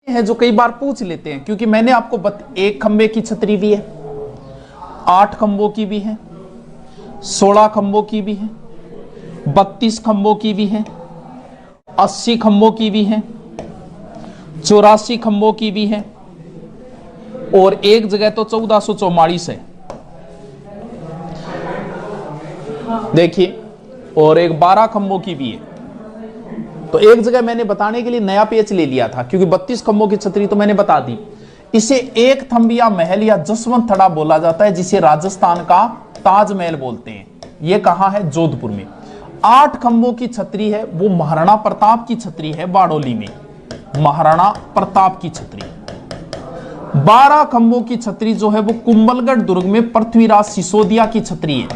है जो कई बार पूछ लेते हैं, क्योंकि मैंने आपको एक खंबे की छतरी भी है, 8 खंबों की भी है, 16 खंबों की भी है, 32 खंबों की भी है, 80 खंबों की भी है, 84 खंबों की भी है, और एक जगह तो 1444 है, देखिए, और एक 12 खंबों की भी है। तो एक जगह मैंने बताने के लिए नया पेज ले लिया था, क्योंकि 32 खंबों की छतरी तो मैंने बता दी। इसे एक थंबिया महल या जसवंत थड़ा बोला जाता है, जिसे राजस्थान का ताजमहल बोलते हैं। यह कहां है? जोधपुर में। 8 खंबों की छतरी है, वो महाराणा प्रताप की छतरी है, बारडोली में, महाराणा प्रताप की छतरी। 12 खंबों की छतरी जो है वो कुंभलगढ़ दुर्ग में पृथ्वीराज सिसोदिया की छतरी है।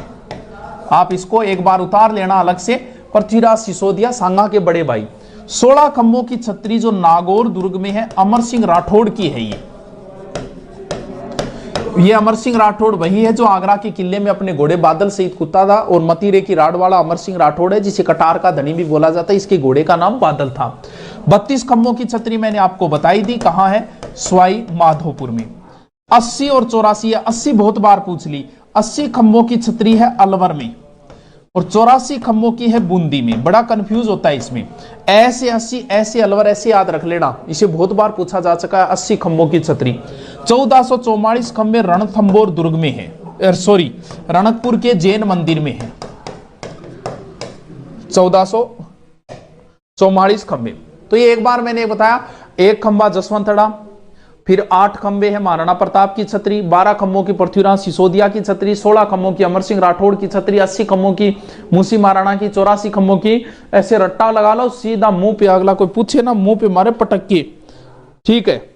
आप इसको एक बार उतार लेना अलग से, पृथ्वीराज सिसोदिया सांगा के बड़े भाई। 16 खंबों की छतरी जो नागौर दुर्ग में है, अमर सिंह राठौड़ की है। ये अमर सिंह राठौड़ वही है जो आगरा के किले में अपने घोड़े बादल सहित कुत्ता था, और मतीरे की राड वाला अमर सिंह राठौड़ है, जिसे कटार का धनी भी बोला जाता है। इसके घोड़े का नाम बादल था। 32 खंबों की छतरी मैंने आपको बताई दी, कहां है? सवाई माधोपुर में। 80 और 84 है, 80 बहुत बार पूछ ली। 80 खंबों की छतरी है अलवर में, और 84 खंबों की है बूंदी में। बड़ा कंफ्यूज होता है इसमें, ऐसे 80 ऐसे अलवर ऐसे याद रख लेना, इसे बहुत बार पूछा जा चुका है। 80 खंबों की छतरी। 1444 खंबे रणथंबोर दुर्ग में है, सॉरी रणकपुर के जैन मंदिर में है। 1444 खंबे। तो ये एक बार मैंने बताया, एक खंबा जसवंतड़ा, फिर 8 खंबे हैं महाराणा प्रताप की छतरी, 12 खंबों की पृथ्वीराज सिसोदिया की छतरी, 16 खंबों की अमर सिंह राठौड़ की छतरी, 80 खंबों की मुंशी महाराणा की, 84 खंबों की। ऐसे रट्टा लगा लो सीधा मुंह पे, अगला कोई पूछे ना मुंह पे मारे पटक के, ठीक है।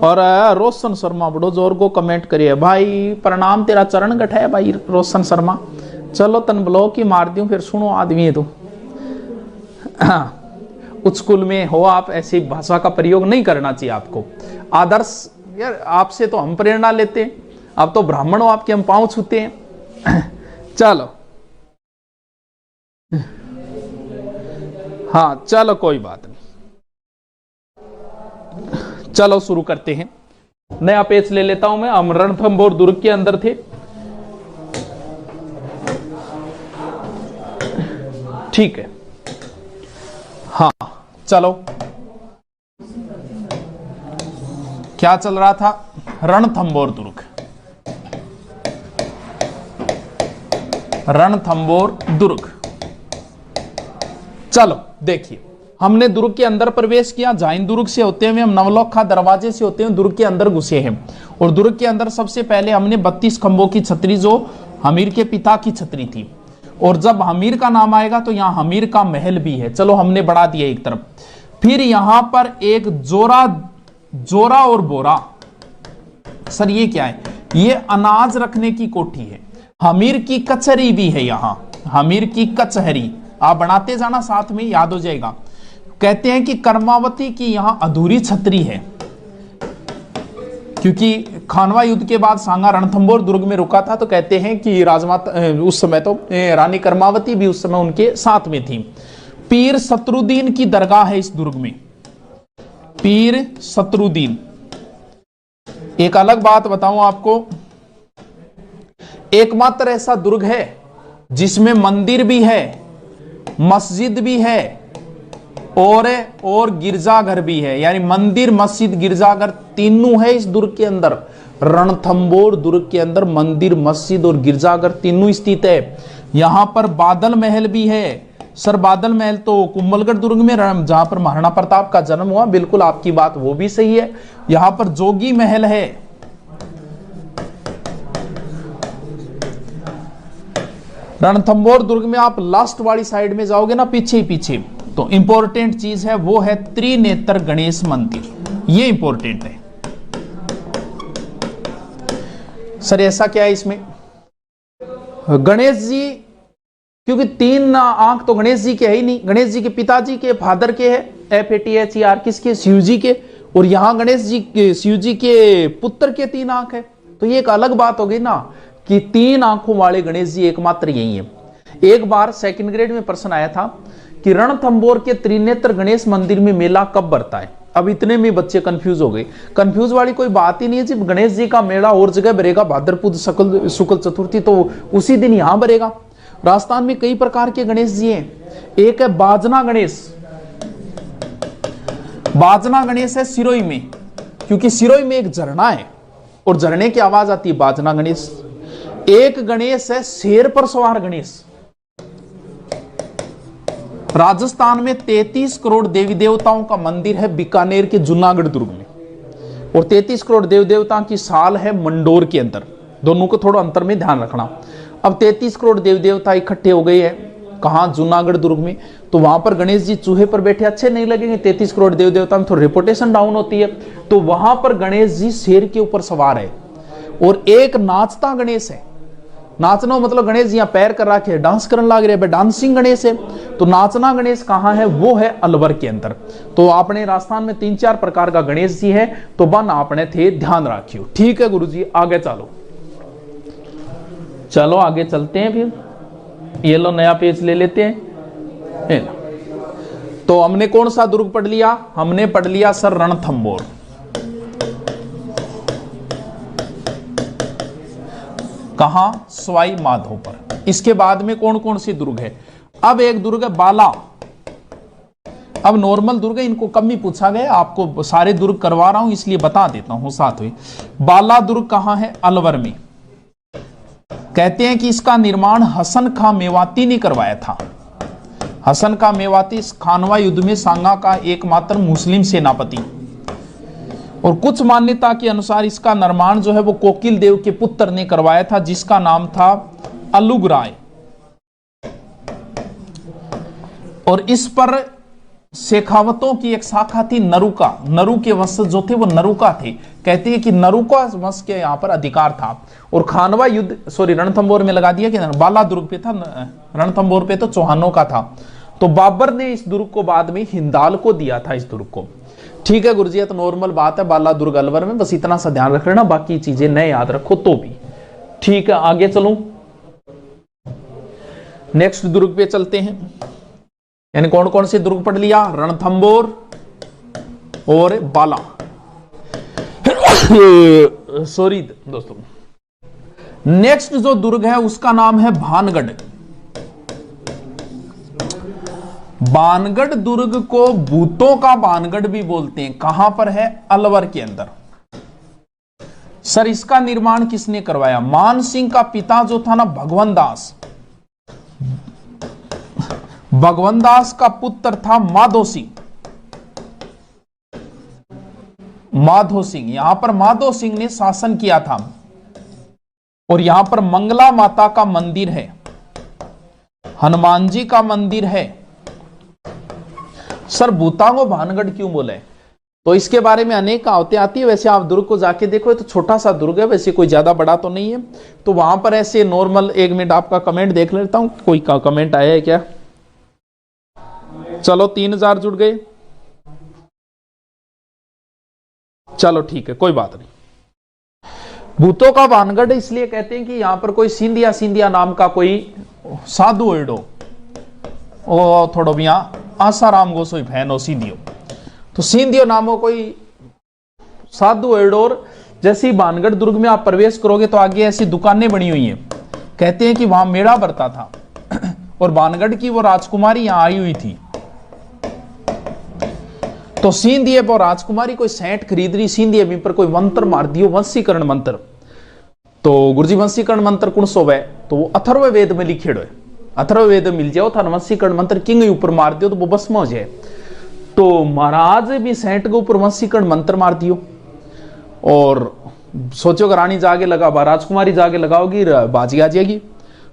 और रोशन शर्मा बड़ो जोर को कमेंट करिए, भाई प्रणाम, तेरा चरण गठ है भाई रोशन शर्मा। चलो तन ब्लॉक ही मार दूं, फिर सुनो आदमी है तो। उच्च स्कूल में हो आप, ऐसी भाषा का प्रयोग नहीं करना चाहिए आपको। आदर्श यार, आपसे तो हम प्रेरणा लेते हैं, आप तो ब्राह्मण हो, आपके हम पांव छूते हैं। चलो हाँ चलो कोई बात नहीं, चलो शुरू करते हैं। नया पेज ले लेता हूं मैं। हम रणथंबोर दुर्ग के अंदर थे, ठीक है। हाँ चलो, क्या चल रहा था? रणथंबोर दुर्ग, रणथंबोर दुर्ग। चलो देखिए, हमने दुर्ग के अंदर प्रवेश किया। जाइन दुर्ग से होते हुए हम नवलखा दरवाजे से होते हुए दुर्ग के अंदर घुसे हैं। और दुर्ग के अंदर सबसे पहले हमने 32 खंबों की छतरी, जो हमीर के पिता की छतरी थी, और जब हमीर का नाम आएगा तो यहां हमीर का महल भी है, चलो हमने बढ़ा दिया एक तरफ। फिर यहां पर एक जोरा और बोरा। सर ये क्या है? ये अनाज रखने की कोठी है। हमीर की कचहरी भी है यहां, हमीर की कचहरी। आप बनाते जाना, साथ में याद हो जाएगा। कहते हैं कि कर्मावती की यहां अधूरी छतरी है, क्योंकि खानवा युद्ध के बाद सांगा रणथंबोर दुर्ग में रुका था, तो कहते हैं कि राजमाता उस समय तो रानी कर्मावती भी उस समय उनके साथ में थी। पीर शत्रुद्दीन की दरगाह है इस दुर्ग में, पीर शत्रुद्दीन। एक अलग बात बताऊं आपको, एकमात्र ऐसा दुर्ग है जिसमें मंदिर भी है, मस्जिद भी है, और गिरजाघर भी है। यानी मंदिर, मस्जिद, गिरजाघर तीनों है इस दुर्ग के अंदर। रणथंबोर दुर्ग के अंदर मंदिर, मस्जिद और गिरजाघर तीनों स्थित है। यहां पर बादल महल भी है। सर बादल महल तो कुंभलगढ़ दुर्ग में, जहां पर महाराणा प्रताप का जन्म हुआ, बिल्कुल आपकी बात वो भी सही है। यहां पर जोगी महल है। रणथंबोर दुर्ग में आप लास्ट वाली साइड में जाओगे ना, पीछे ही पीछे, तो इंपॉर्टेंट चीज है, वो है त्रिनेत्र गणेश मंदिर। ये इंपॉर्टेंट है। सर ऐसा क्या है इसमें? गणेश जी, क्योंकि 3 आंख तो गणेश जी के है ही नहीं। गणेश जी के पिताजी के, फादर के है, FATHER, किसके? शिव जी के। और यहां गणेश जी के, शिव जी के पुत्र के 3 आंख है। तो ये एक अलग बात हो गई ना, कि 3 आंखों वाले गणेश जी एकमात्र यही है। एक बार सेकंड ग्रेड में प्रश्न आया था कि रणथंभौर के त्रिनेत्र गणेश मंदिर में मेला कब बढ़ता है। अब इतने में बच्चे कंफ्यूज हो गए। कंफ्यूज वाली कोई बात ही नहीं है जी, गणेश जी का मेला और जगह भरेगा, भाद्रपुद शुक्ल चतुर्थी तो उसी दिन यहां भरेगा। राजस्थान में कई प्रकार के गणेश जी हैं। एक है बाजना गणेश। बाजना गणेश है सिरोही में, क्योंकि सिरोही में एक झरना है और झरने की आवाज आती है, बाजना गणेश। एक गणेश है शेर पर सवार गणेश। राजस्थान में 33 करोड़ देवी देवताओं का मंदिर है बीकानेर के जूनागढ़ दुर्ग में, और 33 करोड़ देवी देवताओं की साल है मंडोर के अंदर। दोनों को थोड़ा अंतर में ध्यान रखना। अब 33 करोड़ देवी देवता इकट्ठे हो गए हैं कहां, जूनागढ़ दुर्ग में। तो वहां पर गणेश जी चूहे पर बैठे अच्छे नहीं लगेंगे, 33 करोड़ देवी देवता में थोड़ी रेपुटेशन डाउन होती है। तो वहां पर गणेश जी शेर के ऊपर सवार है। और एक नाचता गणेश है। नाचना मतलब गणेश जी यहाँ पैर कर रखे डांस करने लग रहे, डांसिंग गणेश है। तो नाचना गणेश कहाँ है, वो है अलवर के अंदर। तो आपने राजस्थान में 3-4 प्रकार का गणेश जी है, तो बन आपने थे ध्यान रखियो। ठीक है गुरुजी, आगे चलो। चलो आगे चलते हैं फिर। ये लो नया पेज ले लेते हैं। तो हमने कौन सा दुर्ग पढ़ लिया, हमने पढ़ लिया सर रणथंभौर। कहां, सवाई माधोपुर। इसके बाद में कौन कौन सी दुर्ग है। अब एक दुर्ग है बाला। अब नॉर्मल दुर्ग है, इनको कम ही पूछा गया, आपको सारे दुर्ग करवा रहा हूं इसलिए बता देता हूं साथ में। बाला दुर्ग कहां है, अलवर में। कहते हैं कि इसका निर्माण हसन खां मेवाती ने करवाया था। हसन खां मेवाती खानवा युद्ध में सांगा का एकमात्र मुस्लिम सेनापति। और कुछ मान्यता के अनुसार इसका निर्माण जो है वो कोकिल देव के पुत्र ने करवाया था, जिसका नाम था अलुग राय। और इस पर शेखावतों की एक शाखा थी नरुका। नरु के वंशज जो थे वो नरुका थे। कहते हैं कि नरुका वंश के यहां पर अधिकार था। और खानवा युद्ध, सॉरी रणथंभौर में लगा दिया कि बाला दुर्ग पे था, रणथंभौर पे तो चौहानों का था। तो बाबर ने इस दुर्ग को बाद में हिंदाल को दिया था, इस दुर्ग को। ठीक है गुरुजी, तो नॉर्मल बात है, बाला दुर्ग अलवर में, बस इतना सा ध्यान रख लेना, बाकी चीजें नए याद रखो तो भी ठीक है। आगे चलूं, नेक्स्ट दुर्ग पे चलते हैं। यानी कौन कौन से दुर्ग पढ़ लिया, रणथंभौर और बाला। सॉरी दोस्तों, नेक्स्ट जो दुर्ग है उसका नाम है भानगढ़। बानगढ़ दुर्ग को भूतों का बानगढ़ भी बोलते हैं। कहां पर है, अलवर के अंदर। सर इसका निर्माण किसने करवाया, मान सिंह का पिता जो था ना भगवंत दास। भगवंत दास का पुत्र था माधो सिंह। माधो सिंह, यहां पर माधो सिंह ने शासन किया था। और यहां पर मंगला माता का मंदिर है, हनुमान जी का मंदिर है। सर भूतां को भानगढ़ क्यों बोले, तो इसके बारे में अनेक कहावतें आती है। वैसे आप दुर्ग को जाके देखो, तो छोटा सा दुर्ग है, वैसे कोई ज्यादा बड़ा तो नहीं है। तो वहां पर ऐसे नॉर्मल, 1 मिनट आपका कमेंट देख लेता हूं, कोई का कमेंट आया है क्या। चलो 3000 जुड़ गए, चलो ठीक है, कोई बात नहीं। भूतों का भानगढ़ इसलिए कहते हैं कि यहां पर कोई सिंधिया सिंधिया नाम का कोई साधु ओडो, ओ थोड़ो भी यहां आसाराम गोसोई फैन हो सिंधियो, तो सिंधियो नामो कोई साधु ओडोर। जैसे ही भानगढ़ दुर्ग में आप प्रवेश करोगे तो आगे ऐसी दुकानें बनी हुई हैं। कहते हैं कि वहां मेला भरता था और भानगढ़ की वो राजकुमारी यहां आई हुई थी। तो सिंधिये पर राजकुमारी कोई सेंट खरीद रही, सिंधिये भी पर कोई मंत्र मार दियो, वंशीकरण मंत्र। तो गुरुजी वंशीकरण मंत्र कौन सो है, तो वो अथर्व वेद में लिखेड़ो है। अथर्व वेद मिल जाओ था, वंशीकरण मंत्र किंग ऊपर मार दियो तो वो भस्म हो जाए। तो महाराज भी सेंट के ऊपर वंशीकरण मंत्र मार दियो। और सोचो कि रानी जागे लगा, राजकुमारी जागे लगाओगी, बाजी आ जाएगी।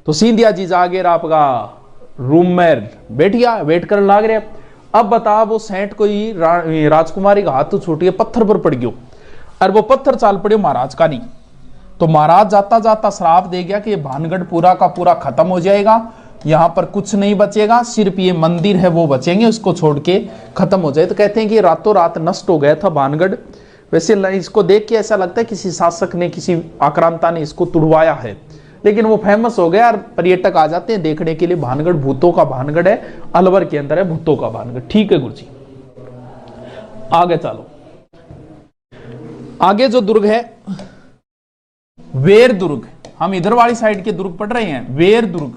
तो सिंधिया जी जागे आपका रूम में बैठ गया, वेट कर लाग रहे। अब बता, वो सेंट कोई राजकुमारी का हाथ छूट गया, पत्थर पर पड़ गयो, और वो पत्थर चाल पड़े महाराज का नहीं। तो महाराज जाता जाता श्राप दे गया कि ये भानगढ़ पूरा का पूरा खत्म हो जाएगा, यहां पर कुछ नहीं बचेगा, सिर्फ ये मंदिर है वो बचेंगे, उसको छोड़ के खत्म हो जाए। तो कहते हैं कि रातों रात नष्ट हो गया था भानगढ़। वैसे इसको देख के ऐसा लगता है किसी शासक ने, किसी आक्रांता ने इसको तुड़वाया है, लेकिन वो फेमस हो गया और पर्यटक आ जाते हैं देखने के लिए। भानगढ़ भूतों का भानगढ़ है, अलवर के अंदर है भूतों का भानगढ़। ठीक है गुरु जी, आगे चलो। आगे जो दुर्ग है वेर दुर्ग, हम इधर वाली साइड के दुर्ग पढ़ रहे हैं। वेर दुर्ग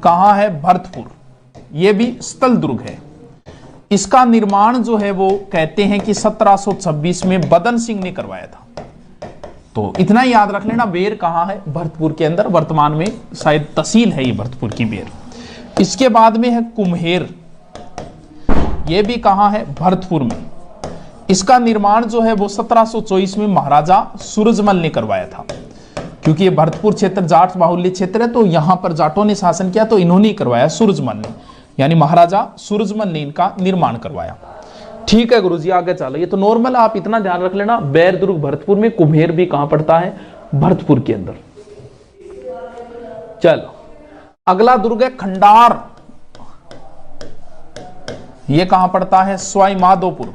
कहां है? भरतपुर। यह भी स्थल दुर्ग है। इसका निर्माण जो है वो कहते हैं कि 1726 में बदन सिंह ने करवाया था। तो इतना ही याद रख लेना, बेर कहां है? भरतपुर के अंदर, वर्तमान में शायद तहसील है ये भरतपुर की बेर। इसके बाद में है कुम्हेर, ये भी कहां है? भरतपुर में। इसका निर्माण जो है वो 1724 में महाराजा सूरजमल ने करवाया था, क्योंकि ये भरतपुर क्षेत्र जाट बाहुल्य क्षेत्र है, तो यहां पर जाटों ने शासन किया, तो इन्होंने ही करवाया, सूरजमल ने, यानी महाराजा सूरजमल ने इनका निर्माण करवाया। ठीक है गुरुजी, आगे चलो। ये तो नॉर्मल, आप इतना ध्यान रख लेना, बैर दुर्ग भरतपुर में, कुम्हेर भी कहां पड़ता है? भरतपुर के अंदर। चलो अगला दुर्ग है खंडार। ये कहां पड़ता है? सवाई माधोपुर,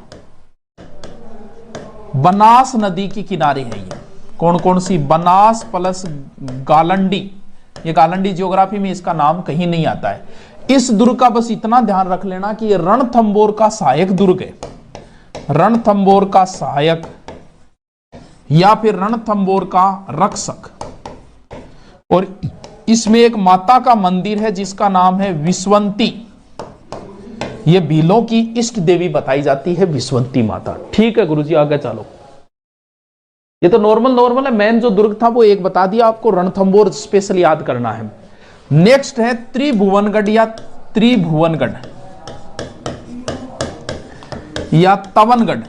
बनास नदी के किनारे है ये। कौन कौन सी? बनास प्लस गालंडी। ये गालंडी ज्योग्राफी में इसका नाम कहीं नहीं आता है। इस दुर्ग का बस इतना ध्यान रख लेना कि ये रणथंबोर का सहायक दुर्ग है। रणथंबोर का सहायक या फिर रणथंबोर का रक्षक। और इसमें एक माता का मंदिर है जिसका नाम है विश्वंती। ये भीलों की इष्ट देवी बताई जाती है, विश्वंती माता। ठीक है गुरुजी, आगे चलो। ये तो नॉर्मल है। मेन जो दुर्ग था वो एक बता दिया आपको, रणथंबोर स्पेशल याद करना है। नेक्स्ट है त्रिभुवनगढ़ या त्रिभुवनगढ़ या तवनगढ़।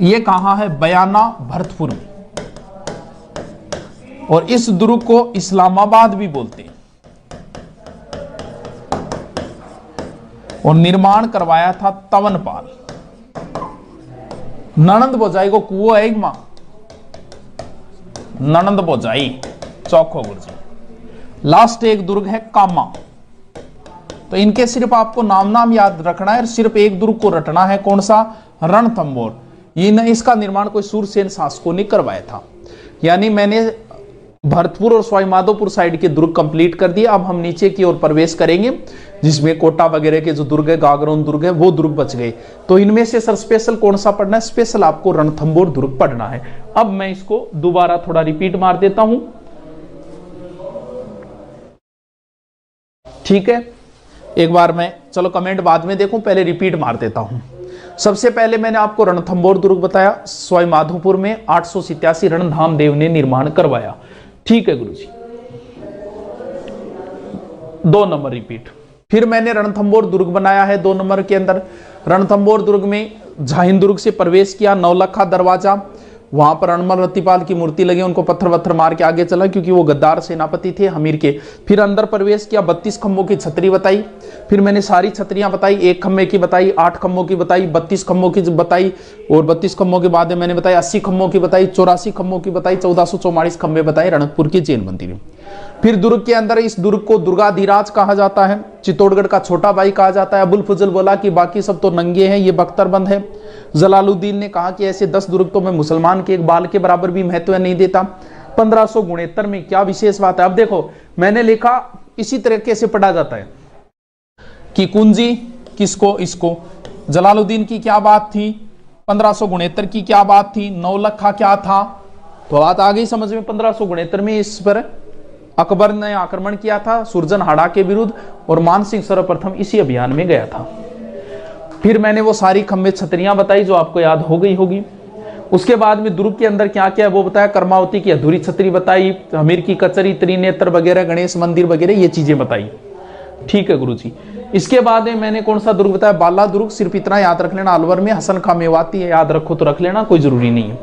ये कहां है? बयाना, भरतपुर में। और इस दुर्ग को इस्लामाबाद भी बोलते हैं। और निर्माण करवाया था तवनपाल। ननंद बोजाई को कुओं है मां, ननंद बोजाई चौखो गुरुजी। लास्ट एक दुर्ग है कामा। तो इनके सिर्फ आपको नाम याद रखना है, सिर्फ एक दुर्ग को रटना है। कौन सा? रणथंबोर। इसका निर्माण कोई सूरसेन शासकों ने करवाया था। यानी मैंने भरतपुर और सवाई माधोपुर साइड के दुर्ग कंप्लीट कर दिए। अब हम नीचे की ओर प्रवेश करेंगे, जिसमें कोटा वगैरह के जो दुर्ग है, गागरोन दुर्ग है, वो दुर्ग बच गए। तो इनमें से सर स्पेशल कौन सा पढ़ना है? स्पेशल आपको रणथंबोर दुर्ग पढ़ना है। अब मैं इसको दोबारा थोड़ा रिपीट मार देता हूं, ठीक है? एक बार मैं, चलो कमेंट बाद में देखूं, पहले रिपीट मार देता हूं। सबसे पहले मैंने आपको रणथंबोर दुर्ग बताया, सवाई माधोपुर में 887 रणधाम देव ने निर्माण करवाया। ठीक है गुरुजी। 2 नंबर रिपीट। फिर मैंने रणथंबोर दुर्ग बनाया है 2 नंबर के अंदर। रणथंबोर दुर्ग में झाहिन दुर्ग से प्रवेश किया, नौलखा दरवाजा, वहां पर अनमल रतिपाल की मूर्ति लगी, उनको पत्थर वत्थर मार के आगे चला, क्योंकि वो गद्दार सेनापति थे हमीर के। फिर अंदर प्रवेश किया, 32 खंभों की छतरी बताई। फिर मैंने सारी छतरियां बताई, 1 खंभे की बताई, 8 खंभों की बताई, 32 खंभों की बताई, और 32 खंभों के बाद मैंने बताई 80 खंभों की बताई, 84 खंभों की बताई, 1444 खंभे बताए रणकपुर के जैन मंदिर में। फिर दुर्ग के अंदर, इस दुर्ग को दुर्गाधिराज कहा जाता है, चित्तौड़गढ़ का छोटा भाई कहा जाता है। अबुल फजल बोला कि बाकी सब तो नंगे हैं, ये बख्तरबंद है। जलालुद्दीन ने कहा कि ऐसे 10 दुर्ग तो मैं मुसलमान के एक बाल के बराबर भी महत्व नहीं देता। 1569 में क्या विशेष बात है? अब देखो, मैंने लिखा इसी तरीके से पढ़ा जाता है कि कुंजी किसको? इसको। जलालुद्दीन की क्या बात थी? 1569 की क्या बात थी? नौलखा क्या था? तो बात आ गई समझ में। 1569 में इस पर अकबर ने आक्रमण किया था सुरजनहाड़ा के विरुद्ध, और मानसिंह सर्वप्रथम इसी अभियान में गया था। फिर मैंने वो सारी खंभे छतरियां बताई जो आपको याद हो गई होगी। उसके बाद में दुर्ग के अंदर क्या क्या है वो बताया, कर्मावती की अधूरी छतरी बताई, हमीर की कचरी, त्रिनेत्र वगैरह, गणेश मंदिर वगैरह, ये चीजें बताई। ठीक है गुरुजी। इसके बाद में मैंने कौन सा दुर्ग बताया? बाला दुर्ग। सिर्फ इतना याद रख लेना, अलवर में हसन खां मेवाती है, याद रखो तो रख लेना, कोई जरूरी नहीं है।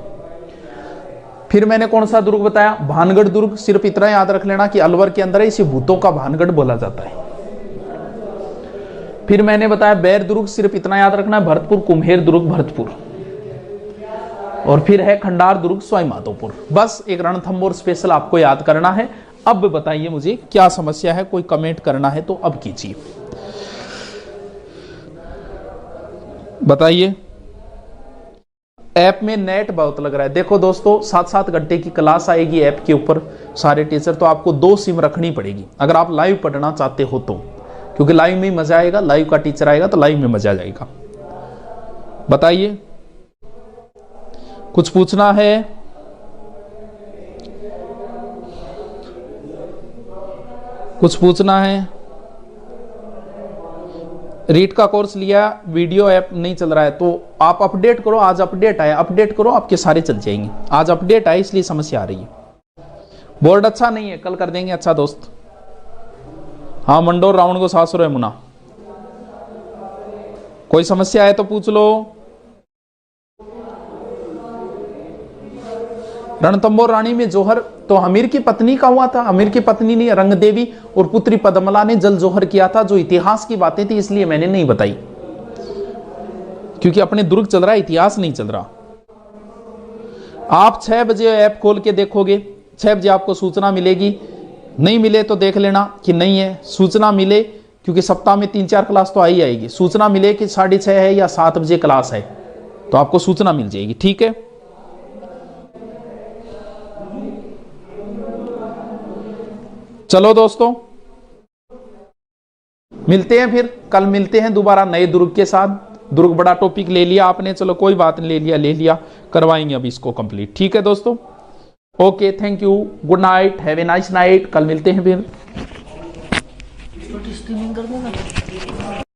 फिर मैंने कौन सा दुर्ग बताया? भानगढ़ दुर्ग। सिर्फ इतना याद रख लेना कि अलवर के अंदर है, इसे भूतों का भानगढ़ बोला जाता है। फिर मैंने बताया बैर दुर्ग, सिर्फ इतना याद रखना है, भरतपुर। कुम्हेर दुर्ग भरतपुर। और फिर है खंडार दुर्ग सवाई माधोपुर। बस एक रणथंबोर स्पेशल आपको याद करना है। अब बताइए मुझे क्या समस्या है, कोई कमेंट करना है तो अब कीजिए, बताइए। ऐप में नेट बहुत लग रहा है। देखो दोस्तों 7-7 घंटे की क्लास आएगी ऐप के ऊपर सारे टीचर, तो आपको 2 सिम रखनी पड़ेगी अगर आप लाइव पढ़ना चाहते हो तो, क्योंकि लाइव में मजा आएगा, लाइव का टीचर आएगा तो लाइव में मजा आ जाएगा। बताइए कुछ पूछना है? कुछ पूछना है? रीड का कोर्स लिया, वीडियो ऐप नहीं चल रहा है तो आप अपडेट करो। आज अपडेट आया, अपडेट करो, आपके सारे चल जाएंगे। आज अपडेट आया इसलिए समस्या आ रही है। बोर्ड अच्छा नहीं है, कल कर देंगे। अच्छा दोस्त, हाँ मंडोर रावण को सासुर है मुना। कोई समस्या है तो पूछ लो। रणथंभौर रानी में जौहर तो अमीर की पत्नी का हुआ था। अमीर की पत्नी ने रंग देवी और पुत्री पद्मला ने जल जौहर किया था, जो इतिहास की बातें थी इसलिए मैंने नहीं बताई, क्योंकि अपने दुर्ग चल रहा है, इतिहास नहीं चल रहा। आप 6 बजे ऐप खोल के देखोगे, 6 बजे आपको सूचना मिलेगी। नहीं मिले तो देख लेना कि नहीं है, सूचना मिले क्योंकि सप्ताह में 3-4 क्लास तो आई आएगी। सूचना मिले कि 6:30 है या 7 बजे क्लास है तो आपको सूचना मिल जाएगी। ठीक है, चलो दोस्तों मिलते हैं फिर, कल मिलते हैं दोबारा नए दुर्ग के साथ। दुर्ग बड़ा टॉपिक ले लिया आपने, चलो कोई बात नहीं, ले लिया करवाएंगे अभी इसको कंप्लीट। ठीक है दोस्तों, okay, thank you, good night, have a nice night. कल मिलते हैं फिर।